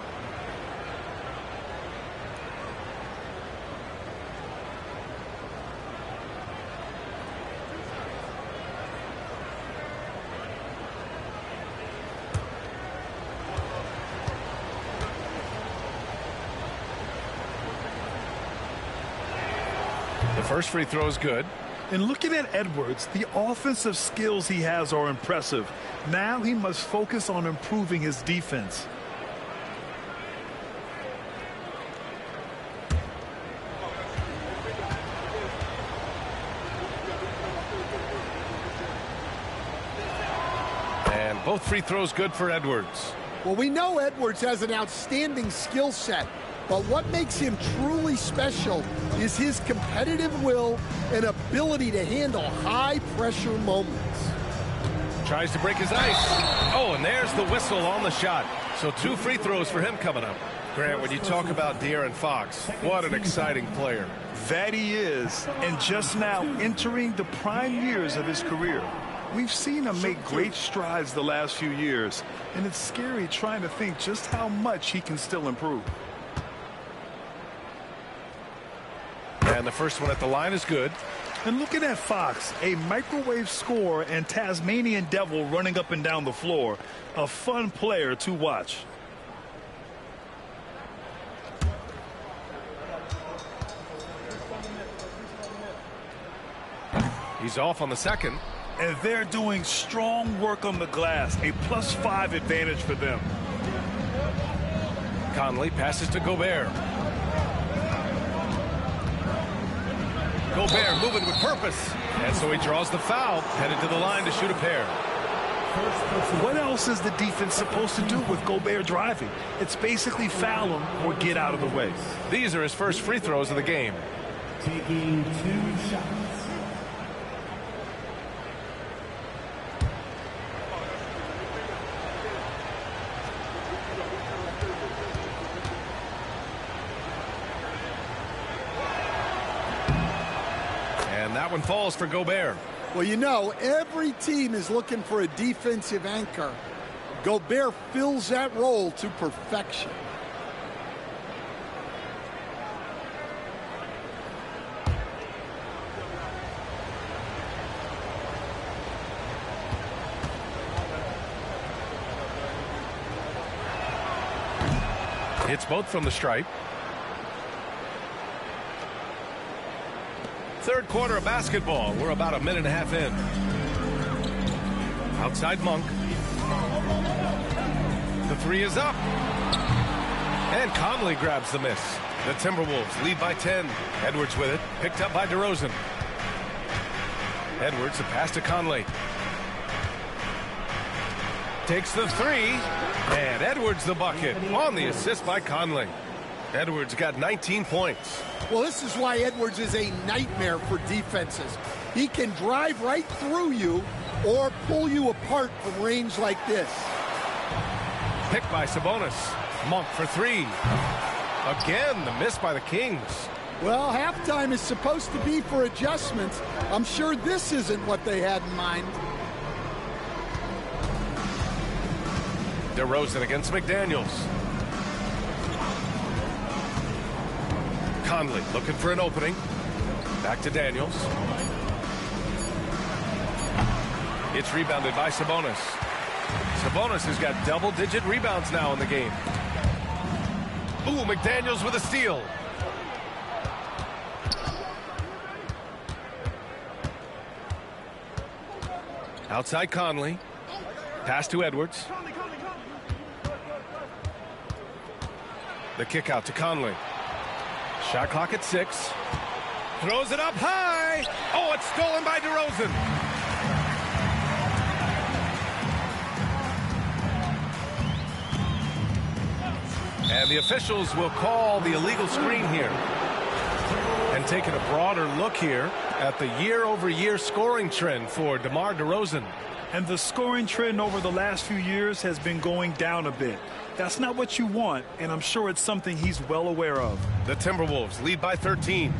The first free throw is good. And looking at Edwards, the offensive skills he has are impressive. Now he must focus on improving his defense. And both free throws good for Edwards. Well, we know Edwards has an outstanding skill set, but what makes him truly special is his competitive will and ability to handle high-pressure moments. Tries to break his ice. Oh, and there's the whistle on the shot. So 2 free throws for him coming up. Grant, when you talk about De'Aaron Fox, what an exciting player. That he is, and just now entering the prime years of his career. We've seen him make great strides the last few years, and it's scary trying to think just how much he can still improve. And the first one at the line is good. And looking at Fox, a microwave scorer and Tasmanian devil running up and down the floor. A fun player to watch. He's off on the second. And they're doing strong work on the glass, a +5 advantage for them. Conley passes to Gobert. Gobert moving with purpose. And so he draws the foul, headed to the line to shoot a pair. What else is the defense supposed to do with Gobert driving? It's basically foul him or get out of the way. These are his first free throws of the game. Taking 2 shots. And that one falls for Gobert. Well, you know, every team is looking for a defensive anchor. Gobert fills that role to perfection. Hits both from the stripe. Third quarter of basketball. We're about a minute and a half in. Outside Monk. The three is up. And Conley grabs the miss. The Timberwolves lead by 10. Edwards with it. Picked up by DeRozan. Edwards, the pass to Conley. Takes the three. And Edwards the bucket on the assist by Conley. Edwards got 19 points. Well, this is why Edwards is a nightmare for defenses. He can drive right through you or pull you apart from range like this. Picked by Sabonis. Monk for three. Again, the miss by the Kings. Well, halftime is supposed to be for adjustments. I'm sure this isn't what they had in mind. DeRozan against McDaniels. Conley looking for an opening. Back to Daniels. It's rebounded by Sabonis. Sabonis has got double-digit rebounds now in the game. Ooh, McDaniels with a steal. Outside Conley. Pass to Edwards. The kick out to Conley. Shot clock at 6. Throws it up high. Oh, it's stolen by DeRozan. And the officials will call the illegal screen here. And taking a broader look here at the year-over-year scoring trend for DeMar DeRozan. And the scoring trend over the last few years has been going down a bit. That's not what you want, and I'm sure it's something he's well aware of. The Timberwolves lead by 13.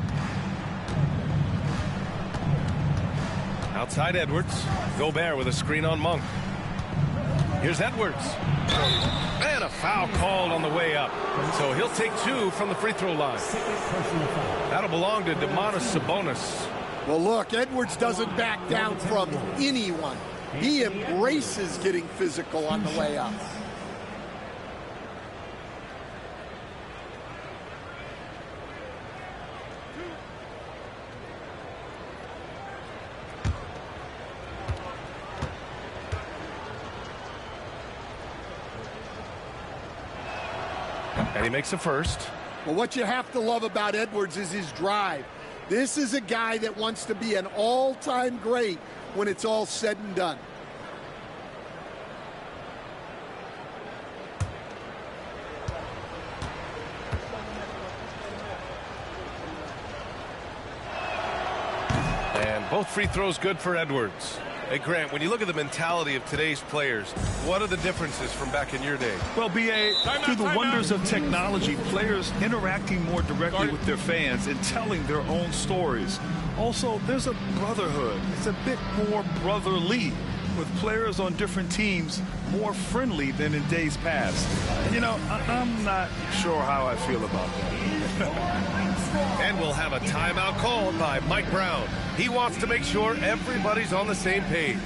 Outside Edwards. Gobert with a screen on Monk. Here's Edwards. And a foul called on the way up. So he'll take 2 from the free throw line. That'll belong to Domantas Sabonis. Well, look, Edwards doesn't back down from anyone. He embraces getting physical on the way up. And he makes a first. Well, what you have to love about Edwards is his drive. This is a guy that wants to be an all-time great when it's all said and done. And both free throws good for Edwards. Hey, Grant, when you look at the mentality of today's players, what are the differences from back in your day? Well, B.A., through the wonders of technology, players interacting more directly with their fans and telling their own stories. Also, there's a brotherhood. It's a bit more brotherly, with players on different teams more friendly than in days past. And, you know, I'm not sure how I feel about that. And we'll have a timeout called by Mike Brown. He wants to make sure everybody's on the same page.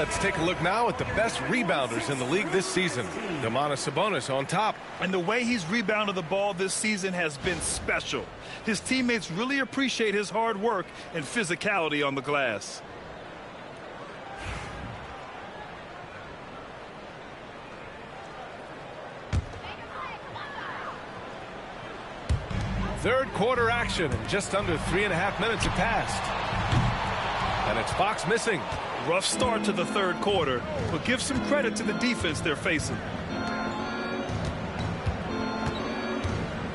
let's take a look now at the best rebounders in the league this season. Domantas Sabonis on top. And the way he's rebounded the ball this season has been special. His teammates really appreciate his hard work and physicality on the glass. Third quarter action, and just under 3.5 minutes have passed. And it's Fox missing. Rough start to the third quarter, but give some credit to the defense they're facing.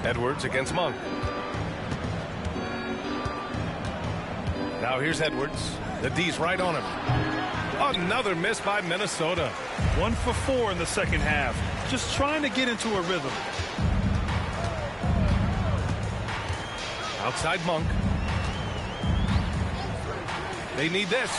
Edwards against Monk. Now here's Edwards. The D's right on him. Another miss by Minnesota. 1 for 4 in the second half. Just trying to get into a rhythm. Outside Monk. They need this.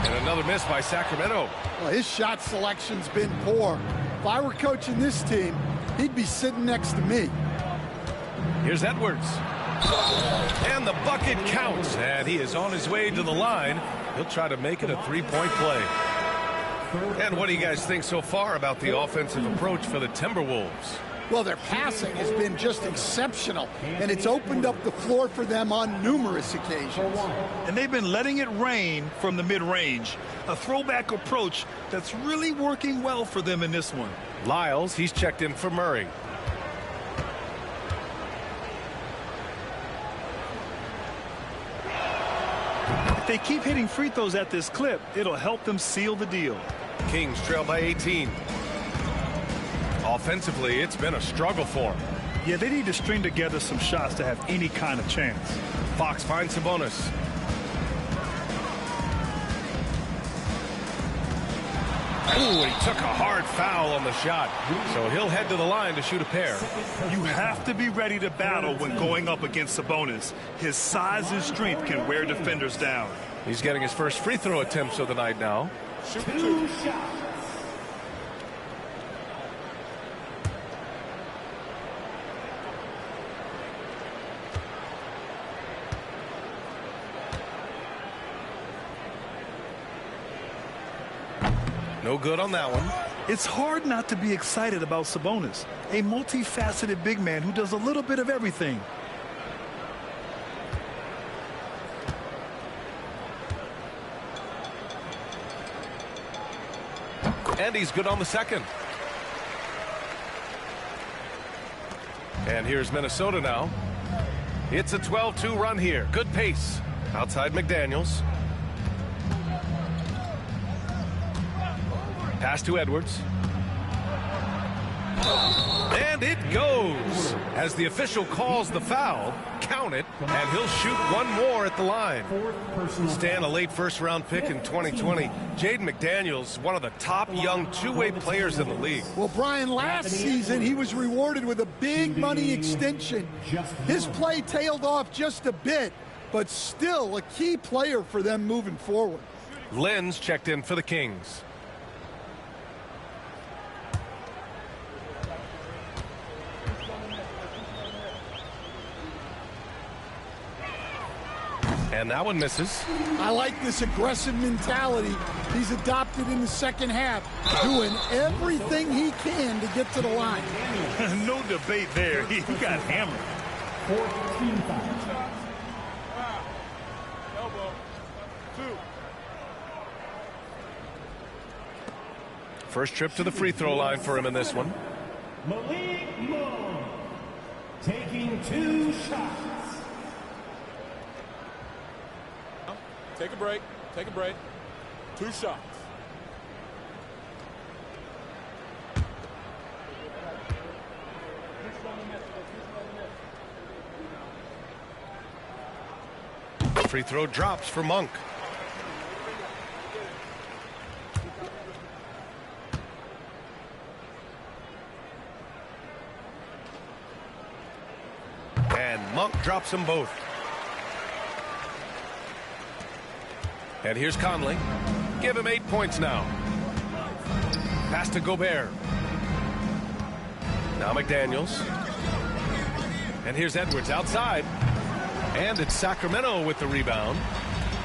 And another miss by Sacramento. Well, his shot selection's been poor. If I were coaching this team, he'd be sitting next to me. Here's Edwards. And the bucket counts. And he is on his way to the line. He'll try to make it a three-point play. And what do you guys think so far about the offensive approach for the Timberwolves? Well, their passing has been just exceptional, and it's opened up the floor for them on numerous occasions. And they've been letting it rain from the mid-range. A throwback approach that's really working well for them in this one. Lyles, he's checked in for Murray. If they keep hitting free throws at this clip, it'll help them seal the deal. Kings trail by 18. Offensively, it's been a struggle for them. Yeah, they need to string together some shots to have any kind of chance. Fox finds Sabonis. Ooh, he took a hard foul on the shot. So he'll head to the line to shoot a pair. You have to be ready to battle when going up against Sabonis. His size and strength can wear defenders down. He's getting his first free throw attempts of the night now. Two shots. No good on that one. It's hard not to be excited about Sabonis, a multifaceted big man who does a little bit of everything. And he's good on the second. And here's Minnesota now. It's a 12-2 run here. Good pace. Outside McDaniels. Pass to Edwards. And it goes. As the official calls the foul, count it, and he'll shoot one more at the line. Stan, a late first-round pick in 2020. Jaden McDaniels, one of the top young two-way players in the league. Well, Brian, last season he was rewarded with a big money extension. His play tailed off just a bit, but still a key player for them moving forward. Lenz checked in for the Kings. And that one misses. I like this aggressive mentality he's adopted in the second half, doing everything he can to get to the line. No debate there. He got hammered. 14 fouls. Elbow. 2. First trip to the free throw line for him in this one. Malik Monk taking 2 shots. Take a break. Take a break. 2 shots. Free throw drops for Monk. And Monk drops them both. And here's Conley. Give him 8 points now. Pass to Gobert. Now McDaniels. And here's Edwards outside. And it's Sacramento with the rebound.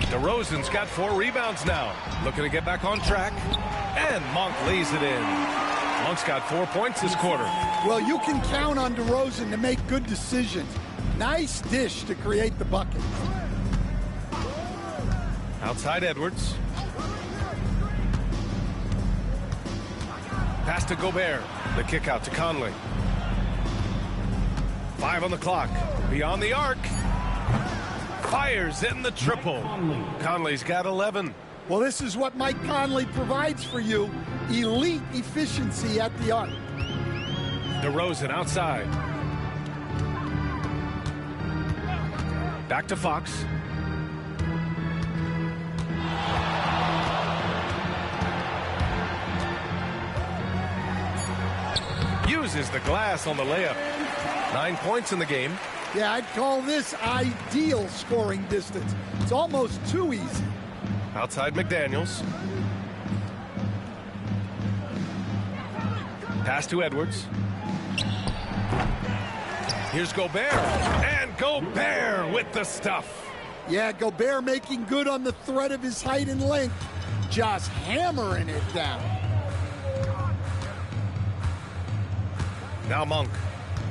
DeRozan's got 4 rebounds now. Looking to get back on track. And Monk lays it in. Monk's got 4 points this quarter. Well, you can count on DeRozan to make good decisions. Nice dish to create the bucket. Outside Edwards. Pass to Gobert. The kick out to Conley. 5 on the clock. Beyond the arc. Fires in the triple. Conley's got 11. Well, this is what Mike Conley provides for you. Elite efficiency at the arc. DeRozan outside. Back to Fox. Uses the glass on the layup. 9 points in the game. Yeah, I'd call this ideal scoring distance. It's almost too easy. Outside McDaniels. Pass to Edwards. Here's Gobert. And Gobert with the stuff. Yeah, Gobert making good on the threat of his height and length. Just hammering it down. Now Monk.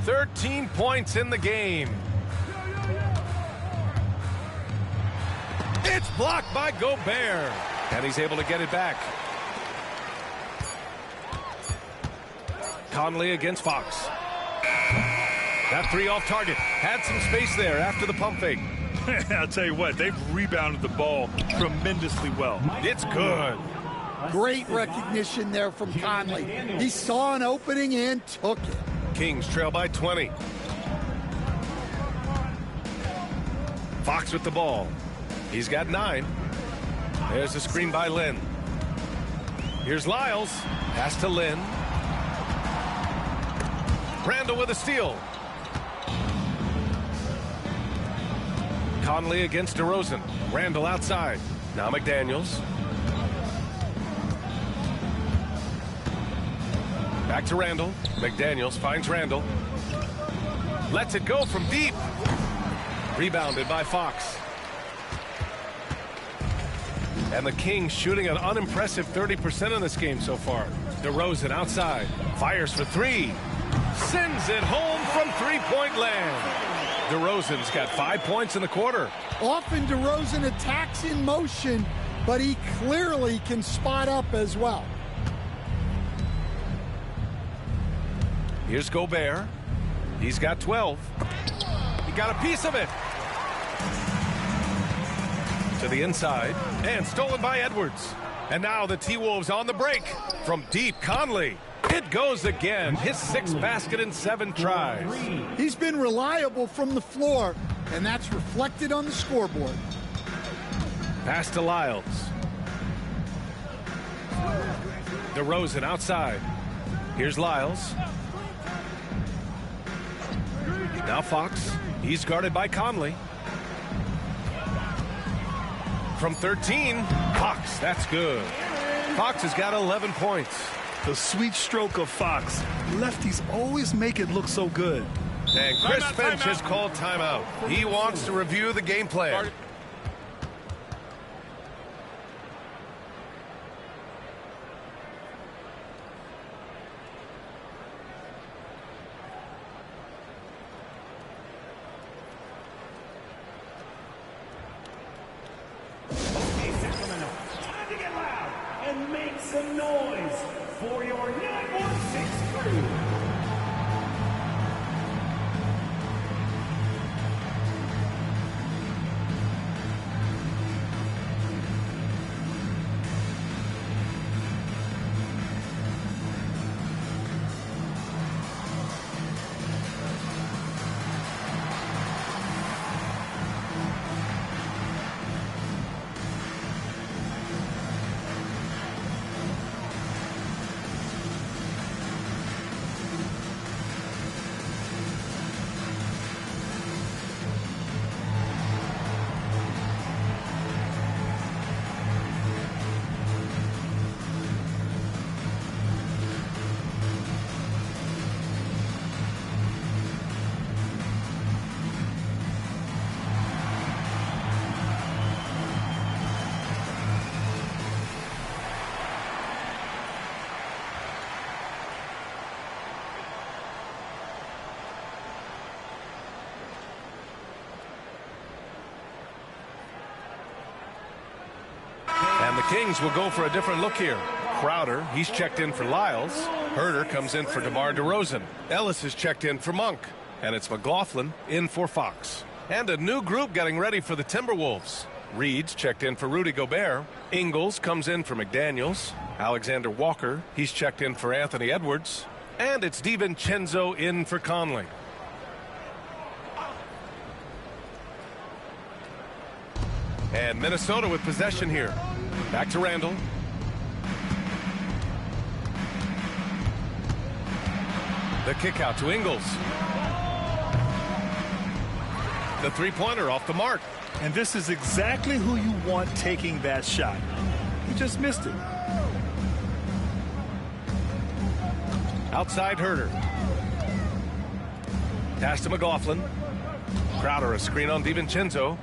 13 points in the game. It's blocked by Gobert. And he's able to get it back. Conley against Fox. That 3 off target. Had some space there after the pump fake. I'll tell you what, they've rebounded the ball tremendously well. It's good. Great recognition there from Conley. He saw an opening and took it. Kings trail by 20. Fox with the ball. He's got 9. There's a screen by Lynn. Here's Lyles. Pass to Lynn. Randall with a steal. Conley against DeRozan. Randall outside. Now McDaniels. Back to Randall. McDaniels finds Randall. Lets it go from deep. Rebounded by Fox. And the Kings shooting an unimpressive 30% in this game so far. DeRozan outside. Fires for 3. Sends it home from three-point land. DeRozan's got 5 points in the quarter. Often DeRozan attacks in motion, but he clearly can spot up as well. Here's Gobert. He's got 12. He got a piece of it. To the inside. And stolen by Edwards. And now the T-Wolves on the break. From deep, Conley. It goes again. His 6th basket in 7 tries. He's been reliable from the floor, and that's reflected on the scoreboard. Pass to Lyles. DeRozan outside. Here's Lyles. Now Fox. He's guarded by Conley. From 13, Fox. That's good. Fox has got 11 points. The sweet stroke of Fox. Lefties always make it look so good. And Chris Finch has called timeout. He wants to review the game plan. Okay, Sacramento, time to get loud and make some noise for your 916 crew. Kings will go for a different look here. Crowder, he's checked in for Lyles. Herder comes in for DeMar DeRozan. Ellis is checked in for Monk. And it's McLaughlin in for Fox. And a new group getting ready for the Timberwolves. Reed's checked in for Rudy Gobert. Ingles comes in for McDaniels. Alexander Walker, he's checked in for Anthony Edwards. And it's DiVincenzo in for Conley. And Minnesota with possession here. Back to Randall. The kick out to Ingles. The three-pointer off the mark. And this is exactly who you want taking that shot. He just missed it. Outside Herder. Pass to McLaughlin. Crowder a screen on DiVincenzo.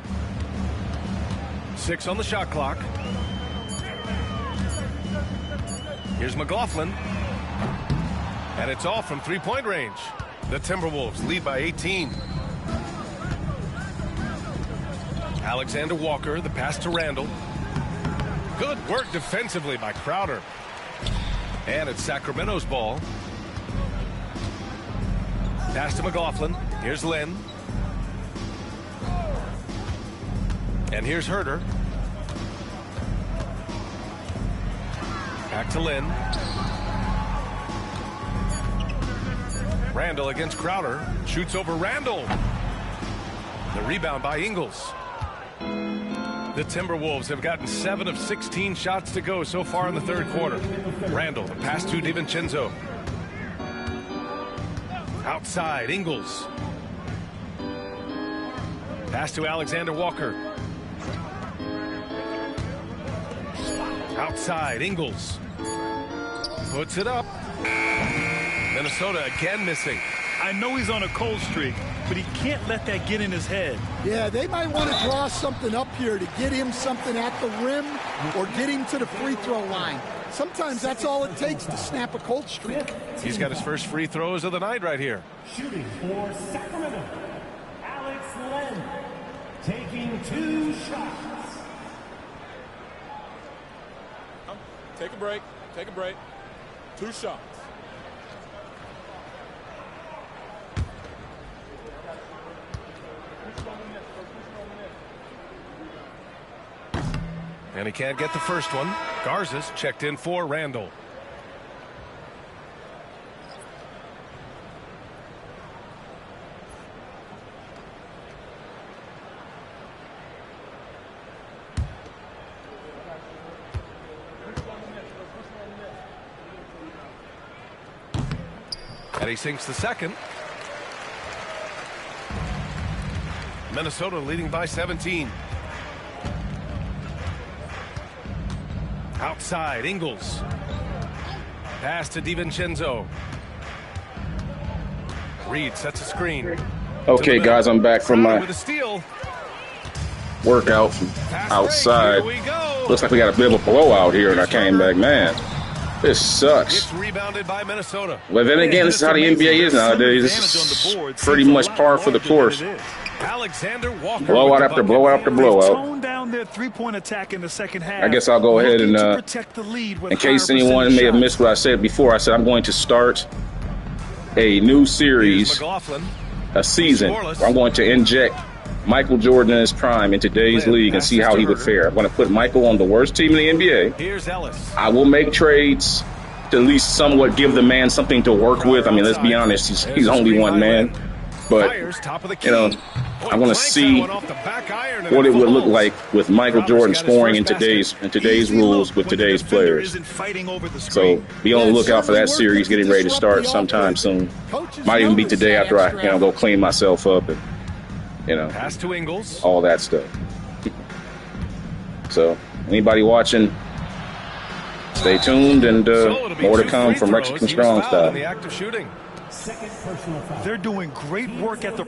6 on the shot clock. Here's McLaughlin. And it's all from three-point range. The Timberwolves lead by 18. Alexander Walker, the pass to Randall. Good work defensively by Crowder. And it's Sacramento's ball. Pass to McLaughlin. Here's Lynn. And here's Herder. Back to Lynn. Randall against Crowder. Shoots over Randall. The rebound by Ingles. The Timberwolves have gotten 7 of 16 shots to go so far in the third quarter. Randall, the pass to DiVincenzo. Outside, Ingles. Pass to Alexander Walker. Outside, Ingles. Puts it up. Minnesota again missing. I know he's on a cold streak, but he can't let that get in his head. Yeah, they might want to draw something up here to get him something at the rim or get him to the free throw line. Sometimes that's all it takes to snap a cold streak. He's got his first free throws of the night right here. Shooting for Sacramento, Alex Len, taking 2 shots. Take a break. Take a break. 2 shots. And he can't get the first one. Garza's checked in for Randall. And he sinks the second. Minnesota leading by 17. Outside, Ingles. Pass to DiVincenzo. Reed sets a screen. Okay, guys, I'm back from my workout from outside. Looks like we got a bit of a blowout here, and I came back. Man, this sucks. It's rebounded by Minnesota. Well, then again, this is how the NBA is nowadays. This is pretty much par for the course. Alexander Walker. Blowout after blowout after blowout. Tone down their three-point attack in the second half. I guess I'll go ahead and, in case anyone may have missed what I said before, I said I'm going to start a new series, a season, where I'm going to inject Michael Jordan in his prime in today's league and see how he would fare. I'm going to put Michael on the worst team in the NBA. Here's Ellis. I will make trades to at least somewhat give the man something to work with. I mean, let's be honest, he's only one man. But, you know, I want to see what it would look like with Michael Jordan scoring in today's rules with today's players. So be on the lookout for that series getting ready to start sometime soon. Might even be today after I, go clean myself up and, pass to Ingles. all that stuff. So anybody watching, stay tuned, and more to come from Mexican Strong Style. They're doing great work at the